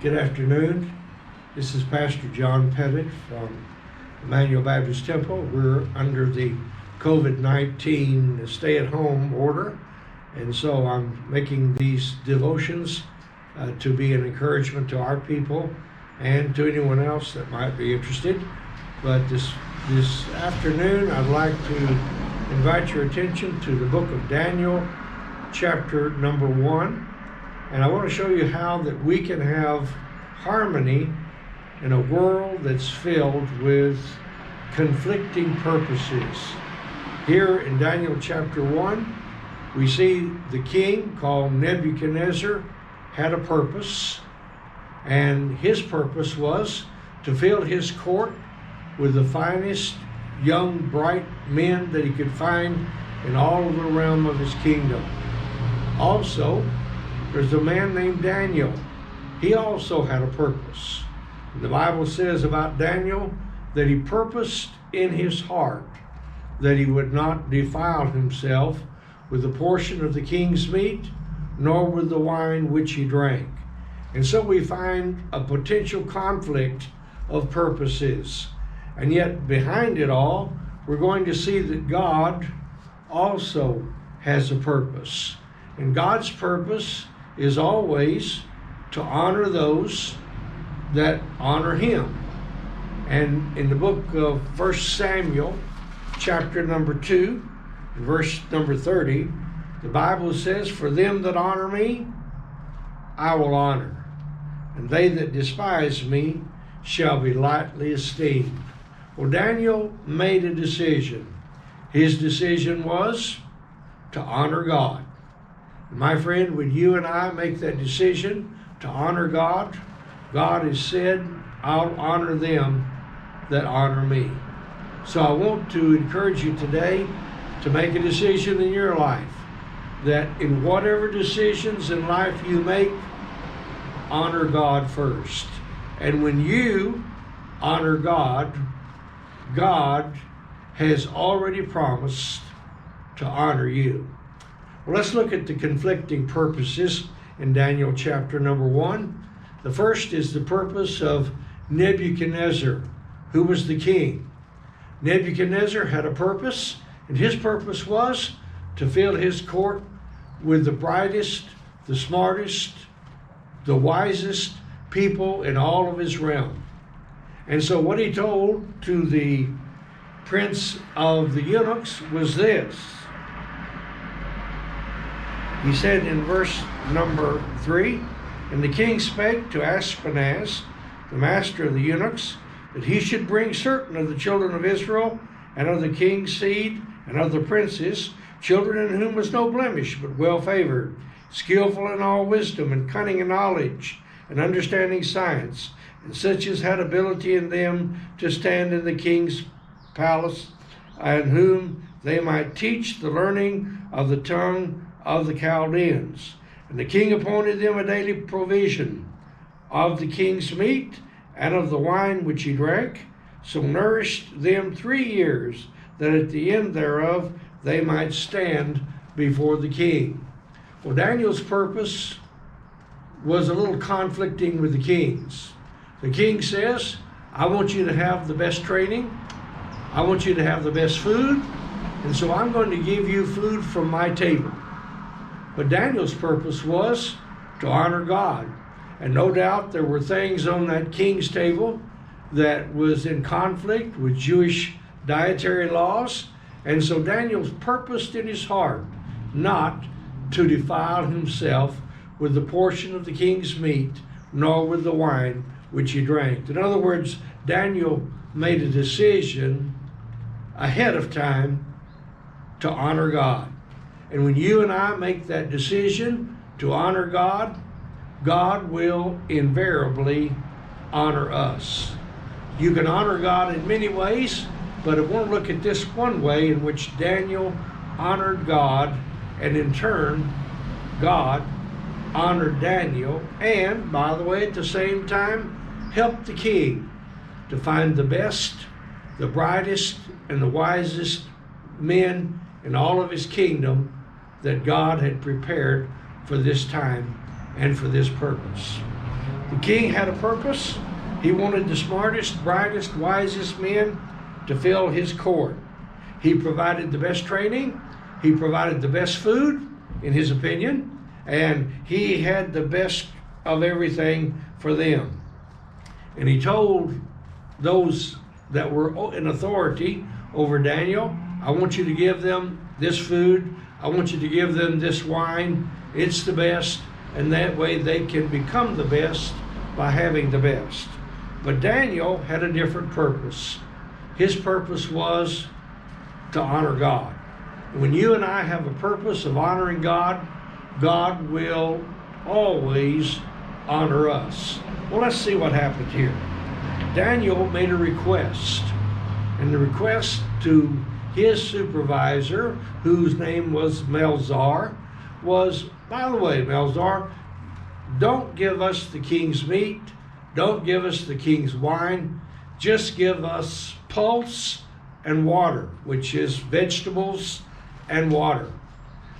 Good afternoon. This is Pastor John Pettit from Emmanuel Baptist Temple. We're under the COVID-19 stay-at-home order, and so I'm making these devotions to be an encouragement to our people and to anyone else that might be interested. But this afternoon, I'd like to invite your attention to the book of Daniel, chapter number 1. And I want to show you how that we can have harmony in a world that's filled with conflicting purposes. Here in Daniel chapter 1, we see the king called Nebuchadnezzar had a purpose, and his purpose was to fill his court with the finest young, bright men that he could find in all of the realm of his kingdom. Also, there's a man named Daniel. He also had a purpose. The Bible says about Daniel that he purposed in his heart that he would not defile himself with a portion of the king's meat, nor with the wine which he drank. And so we find a potential conflict of purposes. And yet behind it all, we're going to see that God also has a purpose. And God's purpose is always to honor those that honor him. And in the book of 1 Samuel, chapter number 2, verse number 30, the Bible says, "For them that honor me, I will honor, and they that despise me shall be lightly esteemed." Well, Daniel made a decision. His decision was to honor God. My friend, when you and I make that decision to honor God, God has said, "I'll honor them that honor me." So I want to encourage you today to make a decision in your life that in whatever decisions in life you make, honor God first. And when you honor God, God has already promised to honor you. Well, let's look at the conflicting purposes in Daniel chapter number 1. The first is the purpose of Nebuchadnezzar, who was the king. Nebuchadnezzar had a purpose, and his purpose was to fill his court with the brightest, the smartest, the wisest people in all of his realm. And so what he told to the prince of the eunuchs was this. He said in verse number 3, "And the king spake to Ashpenaz, the master of the eunuchs, that he should bring certain of the children of Israel, and of the king's seed, and of the princes, children in whom was no blemish, but well favored, skillful in all wisdom, and cunning in knowledge, and understanding science, and such as had ability in them to stand in the king's palace, and whom they might teach the learning of the tongue of the Chaldeans. And the king appointed them a daily provision of the king's meat and of the wine which he drank, so nourished them 3 years, that at the end thereof they might stand before the king." Well, Daniel's purpose was a little conflicting with the king's. The king says, "I want you to have the best training. I want you to have the best food, and so I'm going to give you food from my table." But Daniel's purpose was to honor God. And no doubt there were things on that king's table that was in conflict with Jewish dietary laws. And so Daniel purposed in his heart not to defile himself with the portion of the king's meat, nor with the wine which he drank. In other words, Daniel made a decision ahead of time to honor God. And when you and I make that decision to honor God, God will invariably honor us. You can honor God in many ways, but I want to look at this one way in which Daniel honored God, and in turn, God honored Daniel, and, by the way, at the same time, helped the king to find the best, the brightest, and the wisest men in all of his kingdom that God had prepared for this time and for this purpose. The king had a purpose. He wanted the smartest, brightest, wisest men to fill his court. He provided the best training. He provided the best food, in his opinion, and he had the best of everything for them. And he told those that were in authority over Daniel, I want you to give them this food. I want you to give them this wine. It's the best, and that way they can become the best by having the best. But Daniel had a different purpose. His purpose was to honor God. When you and I have a purpose of honoring God, God will always honor us. Well, let's see what happened here. Daniel made a request, and the request to his supervisor, whose name was Melzar, was, by the way, Melzar, don't give us the king's meat, don't give us the king's wine, just give us pulse and water, which is vegetables and water.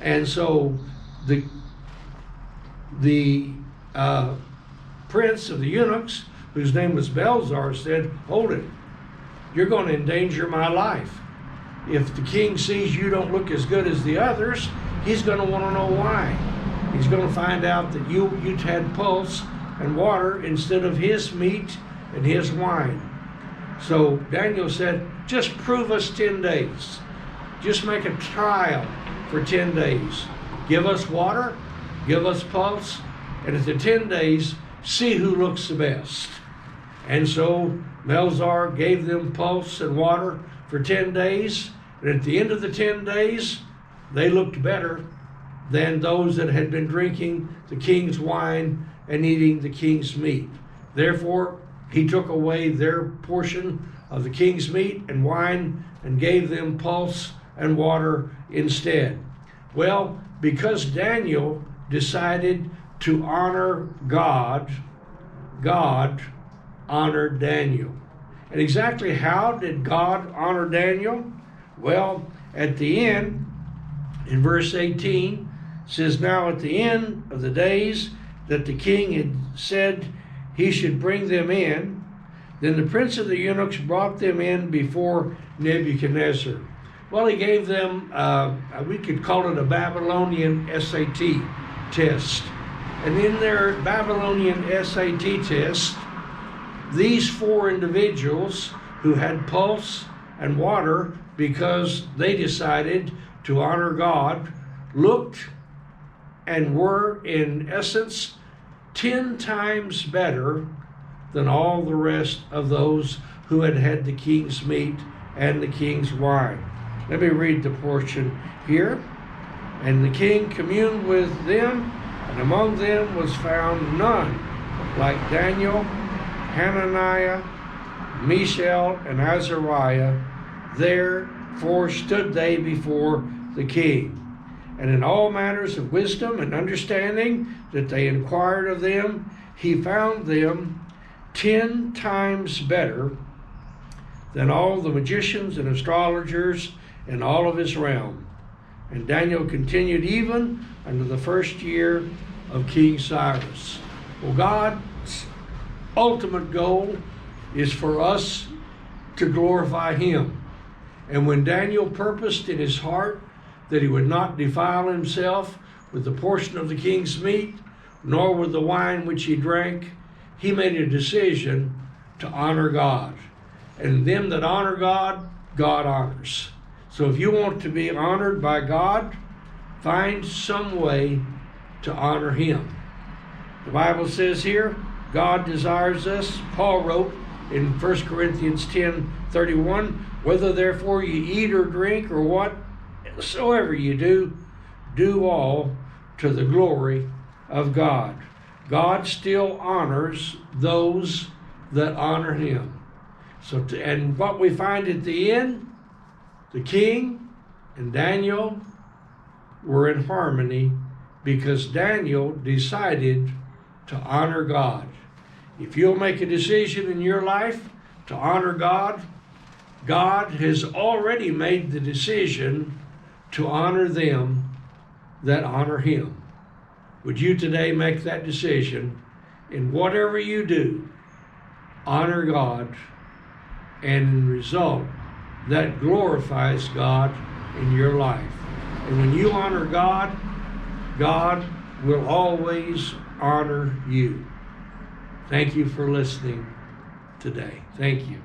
And so the prince of the eunuchs, whose name was Belzar, said, hold it, you're going to endanger my life. If the king sees you don't look as good as the others, he's going to want to know why. He's going to find out that you had pulse and water instead of his meat and his wine. So Daniel said, just prove us 10 days. Just make a trial for 10 days. Give us water, give us pulse, and at the 10 days, see who looks the best. And so Melzar gave them pulse and water for 10 days, and at the end of the 10 days, they looked better than those that had been drinking the king's wine and eating the king's meat. Therefore, he took away their portion of the king's meat and wine and gave them pulse and water instead. Well, because Daniel decided to honor God, God honored Daniel. And exactly how did God honor Daniel? Well, at the end, in verse 18, it says, now at the end of the days that the king had said he should bring them in, then the prince of the eunuchs brought them in before Nebuchadnezzar. Well, he gave them, we could call it a Babylonian SAT test. And in their Babylonian SAT test, these four individuals who had pulse and water because they decided to honor God looked and were, in essence, 10 times better than all the rest of those who had had the king's meat and the king's wine. Let me read the portion here. And the king communed with them, and among them was found none like Daniel, Hananiah, Mishael, and Azariah. Therefore stood they before the king. And in all matters of wisdom and understanding that they inquired of them, he found them 10 times better than all the magicians and astrologers in all of his realm. And Daniel continued even unto the first year of King Cyrus. Well, God's ultimate goal is for us to glorify him. And when Daniel purposed in his heart that he would not defile himself with the portion of the king's meat, nor with the wine which he drank, he made a decision to honor God. And them that honor God, God honors. So if you want to be honored by God, find some way to honor him. The Bible says here, God desires us, Paul wrote in 1 Corinthians 10:31, whether therefore you eat or drink or whatsoever you do, do all to the glory of God. God still honors those that honor him. And what we find at the end, the king and Daniel were in harmony because Daniel decided to honor God. If you'll make a decision in your life to honor God, God has already made the decision to honor them that honor him. Would you today make that decision in whatever you do, honor God, and in result, that glorifies God in your life. And when you honor God, God will always honor you. Thank you for listening today. Thank you.